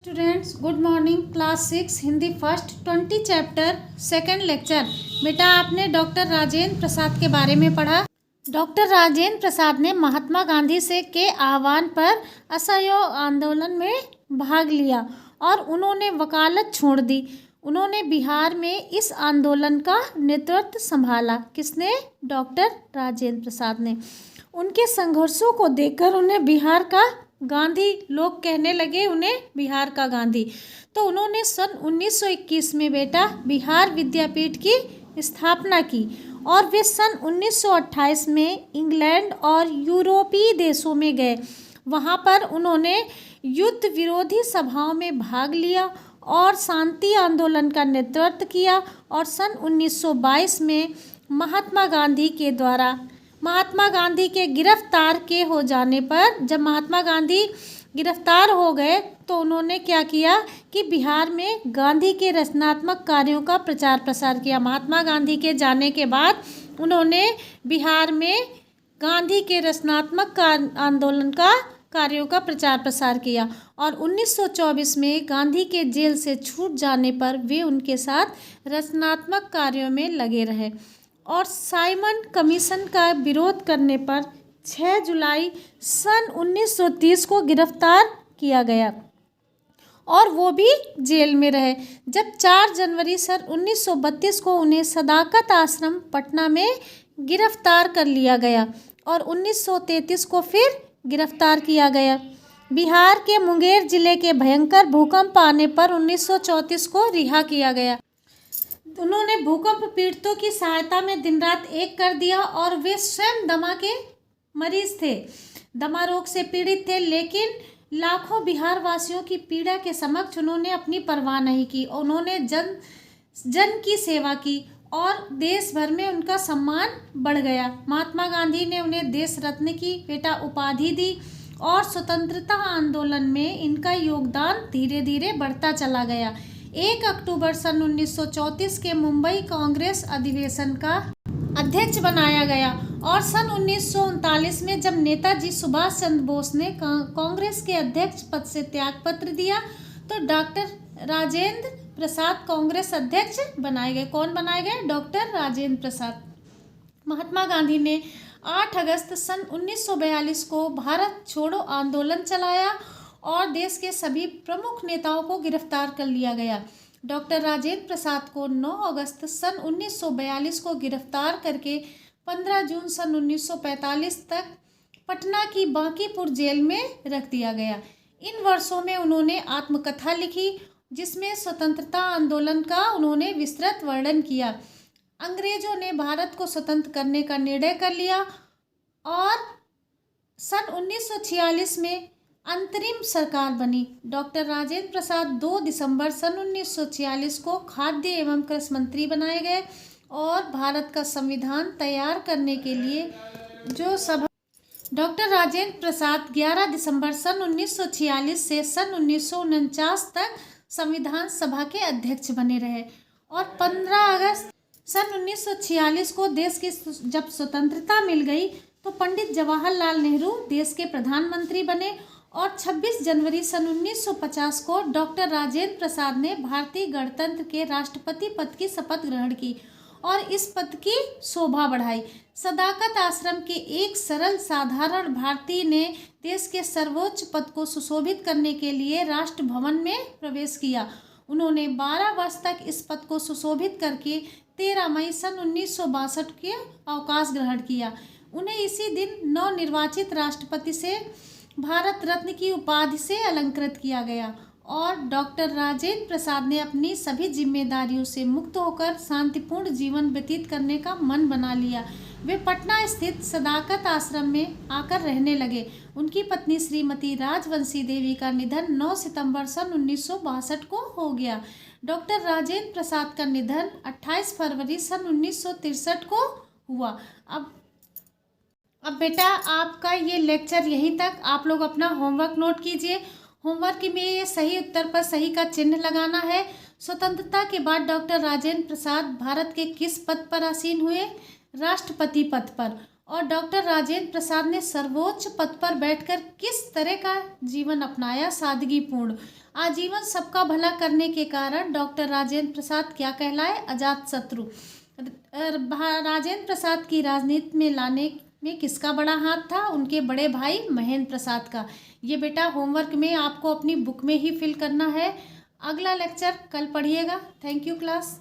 Students good morning. Class 6 Hindi first 20 chapter second lecture. बेटा आपने doctor Rajendra Prasad के बारे में पढ़ा। डॉक्टर राजेंद्र प्रसाद ने महात्मा गांधी से के आह्वान पर असहयोग आंदोलन में भाग लिया और उन्होंने वकालत छोड़ दी। उन्होंने बिहार में इस आंदोलन का नेतृत्व संभाला। किसने? डॉक्टर राजेंद्र प्रसाद ने। उनके संघर्षों को देखकर उन्हें बिहार का गांधी लोग कहने लगे, उन्हें बिहार का गांधी। तो उन्होंने सन 1921 में बेटा बिहार विद्यापीठ की स्थापना की और वे सन 1928 में इंग्लैंड और यूरोपीय देशों में गए। वहाँ पर उन्होंने युद्ध विरोधी सभाओं में भाग लिया और शांति आंदोलन का नेतृत्व किया और सन 1922 में महात्मा गांधी के गिरफ्तार के हो जाने पर, जब महात्मा गांधी गिरफ्तार हो गए तो उन्होंने क्या किया कि बिहार में गांधी के रचनात्मक कार्यों का प्रचार प्रसार किया। महात्मा गांधी के जाने के बाद उन्होंने बिहार में गांधी के रचनात्मक आंदोलन का कार्यों का प्रचार प्रसार किया और 1924 में गांधी के जेल से छूट जाने पर वे उनके साथ रचनात्मक कार्यों में लगे रहे और साइमन कमीशन का विरोध करने पर 6 जुलाई सन 1930 को गिरफ्तार किया गया और वो भी जेल में रहे। जब 4 जनवरी सन 1932 को उन्हें सदाकत आश्रम पटना में गिरफ्तार कर लिया गया और 1933 को फिर गिरफ्तार किया गया। बिहार के मुंगेर जिले के भयंकर भूकंप आने पर 1934 को रिहा किया गया। उन्होंने भूकंप पीड़ितों की सहायता में दिन रात एक कर दिया और वे स्वयं दमा के मरीज थे, दमा रोग से पीड़ित थे, लेकिन लाखों बिहार वासियों की पीड़ा के समक्ष उन्होंने अपनी परवाह नहीं की। उन्होंने जन की सेवा की और देश भर में उनका सम्मान बढ़ गया। महात्मा गांधी ने उन्हें देश रत्न की बेटा उपाधि दी और स्वतंत्रता आंदोलन में इनका योगदान धीरे धीरे बढ़ता चला गया। 1 अक्टूबर सन 1934 के मुंबई कांग्रेस अधिवेशन का अध्यक्ष बनाया गया और सन 1939 में जब नेताजी सुभाष चंद्र बोस ने कांग्रेस के अध्यक्ष पद से त्यागपत्र दिया तो डॉक्टर राजेंद्र प्रसाद कांग्रेस अध्यक्ष बनाए गए। कौन बनाए गए? डॉक्टर राजेंद्र प्रसाद। महात्मा गांधी ने 8 अगस्त सन 1942 को भारत छोड़ो आंदोलन चलाया और देश के सभी प्रमुख नेताओं को गिरफ्तार कर लिया गया। डॉक्टर राजेंद्र प्रसाद को 9 अगस्त सन 1942 को गिरफ्तार करके 15 जून सन 1945 तक पटना की बांकीपुर जेल में रख दिया गया। इन वर्षों में उन्होंने आत्मकथा लिखी जिसमें स्वतंत्रता आंदोलन का उन्होंने विस्तृत वर्णन किया। अंग्रेजों ने भारत को स्वतंत्र करने का निर्णय कर लिया और सन 1946 में अंतरिम सरकार बनी। डॉक्टर राजेंद्र प्रसाद 2 दिसंबर सन 1946 को खाद्य एवं कृषि मंत्री बनाए गए और भारत का संविधान तैयार करने के लिए जो सभा डॉक्टर राजेंद्र प्रसाद 11 दिसंबर सन 1946 से सन 1949 तक संविधान सभा के अध्यक्ष बने रहे और 15 अगस्त सन 1946 को देश की जब स्वतंत्रता मिल गई तो पंडित जवाहरलाल नेहरू देश के प्रधानमंत्री बने और 26 जनवरी सन 1950 को डॉक्टर राजेंद्र प्रसाद ने भारतीय गणतंत्र के राष्ट्रपति पद की शपथ ग्रहण की और इस पद की शोभा बढ़ाई। सदाकत आश्रम के एक सरल साधारण भारतीय ने देश के सर्वोच्च पद को सुशोभित करने के लिए राष्ट्र भवन में प्रवेश किया। उन्होंने 12 वर्ष तक इस पद को सुशोभित करके 13 मई सन 1962 के अवकाश ग्रहण किया। उन्हें इसी दिन नवनिर्वाचित राष्ट्रपति से भारत रत्न की उपाधि से अलंकृत किया गया और डॉक्टर राजेंद्र प्रसाद ने अपनी सभी जिम्मेदारियों से मुक्त होकर शांतिपूर्ण जीवन व्यतीत करने का मन बना लिया। वे पटना स्थित सदाकत आश्रम में आकर रहने लगे। उनकी पत्नी श्रीमती राजवंशी देवी का निधन 9 सितंबर सन 1962 को हो गया। डॉक्टर राजेंद्र प्रसाद का निधन 28 फरवरी सन 1963 को हुआ। अब बेटा आपका ये लेक्चर यहीं तक। आप लोग अपना होमवर्क नोट कीजिए। होमवर्क में ये सही उत्तर पर सही का चिन्ह लगाना है। स्वतंत्रता के बाद डॉक्टर राजेंद्र प्रसाद भारत के किस पद पर आसीन हुए? राष्ट्रपति पद पर। और डॉक्टर राजेंद्र प्रसाद ने सर्वोच्च पद पर बैठकर किस तरह का जीवन अपनाया? सादगीपूर्ण। आजीवन सबका भला करने के कारण डॉक्टर राजेंद्र प्रसाद क्या कहलाए? अजातशत्रु। राजेंद्र प्रसाद की राजनीति में लाने में किसका बड़ा हाथ था? उनके बड़े भाई महेंद्र प्रसाद का। ये बेटा होमवर्क में आपको अपनी बुक में ही फिल करना है। अगला लेक्चर कल पढ़िएगा। Thank you class.